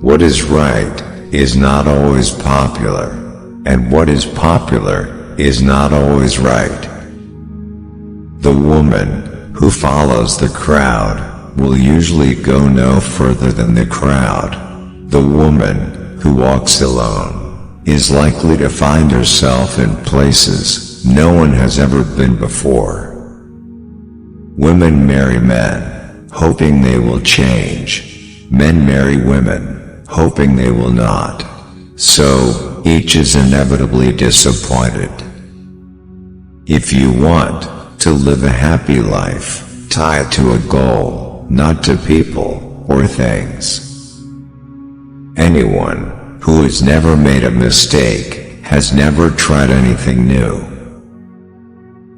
What is right is not always popular, and what is popular is not always right. The woman who follows the crowd will usually go no further than the crowd. The woman who walks alone is likely to find herself in places no one has ever been before. Women marry men, hoping they will change. Men marry women, hoping they will not. So, each is inevitably disappointed. If you want to live a happy life, tie it to a goal, not to people or things. Anyone who has never made a mistake has never tried anything new.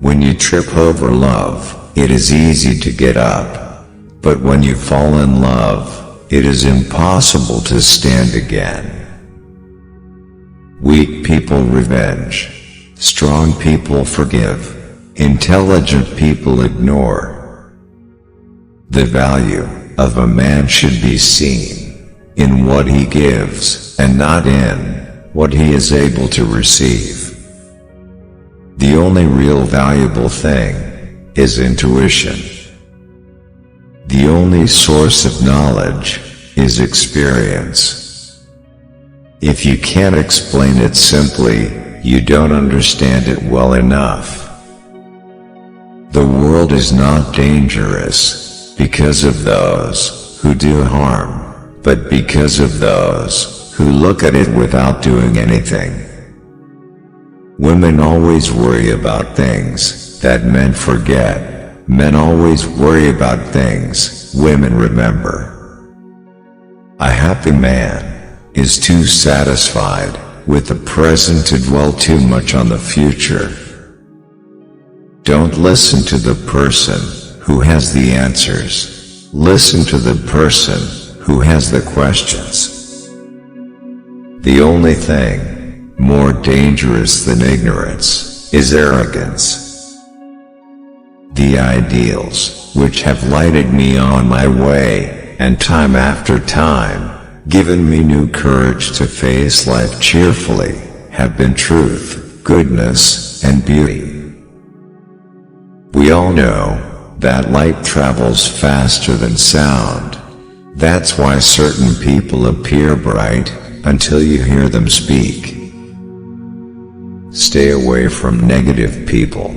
When you trip over love, it is easy to get up, but when you fall in love, it is impossible to stand again. Weak people revenge. Strong people forgive. Intelligent people ignore. The value of a man should be seen in what he gives, and not in what he is able to receive. The only real valuable thing is intuition. The only source of knowledge is experience. If you can't explain it simply, you don't understand it well enough. The world is not dangerous because of those who do harm, but because of those who look at it without doing anything. Women always worry about things that men forget. Men always worry about things women remember. A happy man is too satisfied with the present to dwell too much on the future. Don't listen to the person who has the answers. Listen to the person who has the questions. The only thing more dangerous than ignorance is arrogance. The ideals which have lighted me on my way, and time after time, given me new courage to face life cheerfully, have been truth, goodness, and beauty. We all know that light travels faster than sound. That's why certain people appear bright until you hear them speak. Stay away from negative people.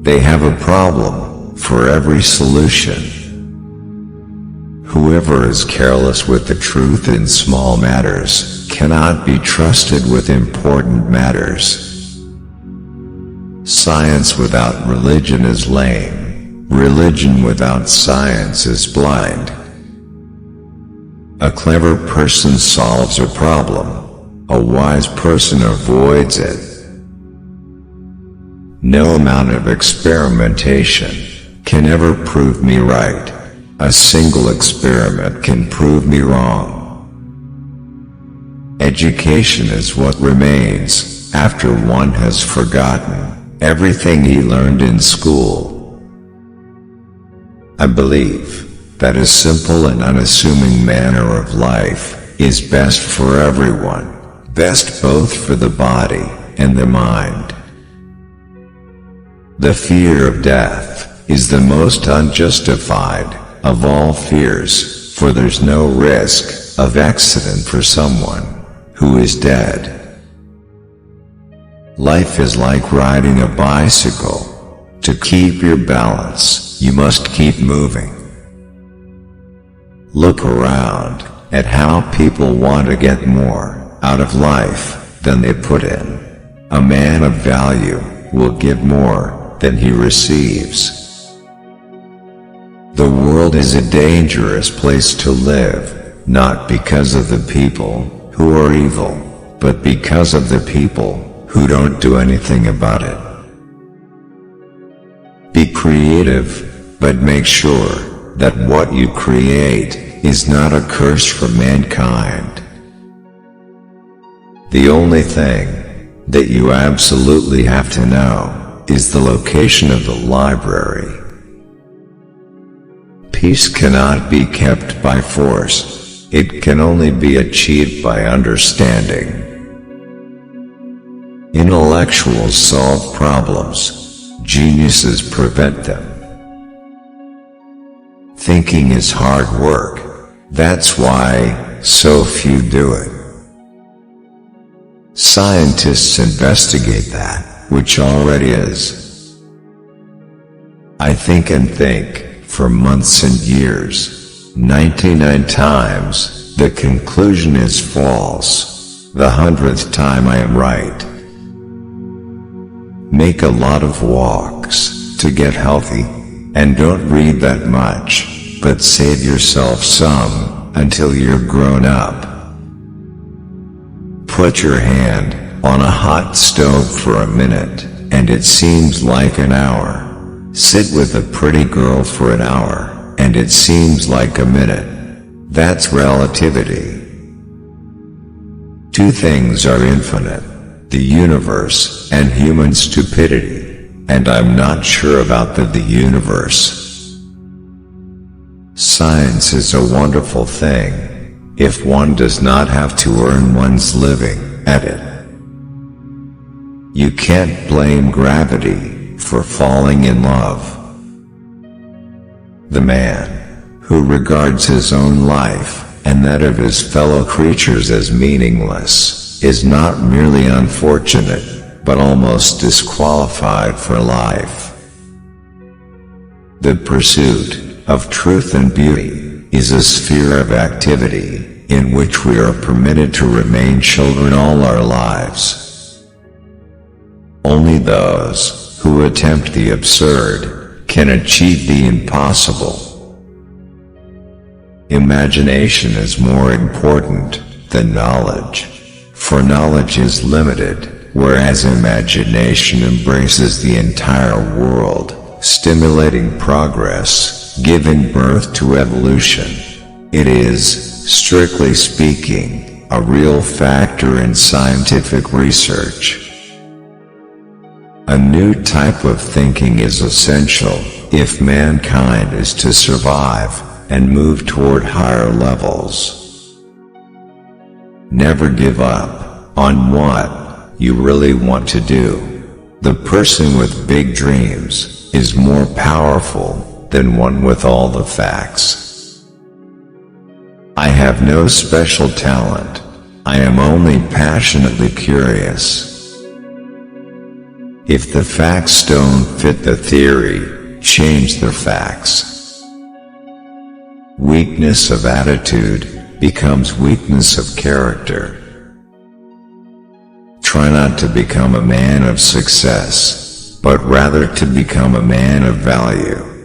They have a problem for every solution. Whoever is careless with the truth in small matters cannot be trusted with important matters. Science without religion is lame. Religion without science is blind. A clever person solves a problem. A wise person avoids it. No amount of experimentation can ever prove me right. A single experiment can prove me wrong. Education is what remains after one has forgotten everything he learned in school. I believe that a simple and unassuming manner of life is best for everyone, best both for the body and the mind. The fear of death is the most unjustified of all fears, for there's no risk of accident for someone who is dead. Life is like riding a bicycle. To keep your balance, you must keep moving. Look around at how people want to get more out of life than they put in. A man of value will give more than he receives. The world is a dangerous place to live, not because of the people who are evil, but because of the people who don't do anything about it. Be creative, but make sure that what you create is not a curse for mankind. The only thing that you absolutely have to know is the location of the library. Peace cannot be kept by force. it can only be achieved by understanding. Intellectuals solve problems, geniuses prevent them. Thinking is hard work, that's why so few do it. Scientists investigate that which already is. I think and think for months and years. 99 times, the conclusion is false. The 100th time I am right. Make a lot of walks to get healthy, and don't read that much, but save yourself some until you're grown up. Put your hand on a hot stove for a minute, and it seems like an hour. Sit with a pretty girl for an hour, and it seems like a minute. That's relativity. Two things are infinite: the universe and human stupidity, and I'm not sure about the universe. Science is a wonderful thing, if one does not have to earn one's living at it. You can't blame gravity for falling in love. The man who regards his own life and that of his fellow creatures as meaningless is not merely unfortunate, but almost disqualified for life. The pursuit of truth and beauty is a sphere of activity in which we are permitted to remain children all our lives. Only those who attempt the absurd can achieve the impossible. Imagination is more important than knowledge, for knowledge is limited, whereas imagination embraces the entire world, stimulating progress, giving birth to evolution. It is, strictly speaking, a real factor in scientific research. A new type of thinking is essential if mankind is to survive and move toward higher levels. Never give up on what you really want to do. The person with big dreams is more powerful than one with all the facts. I have no special talent. I am only passionately curious. If the facts don't fit the theory, change the facts. Weakness of attitude becomes weakness of character. Try not to become a man of success, but rather to become a man of value.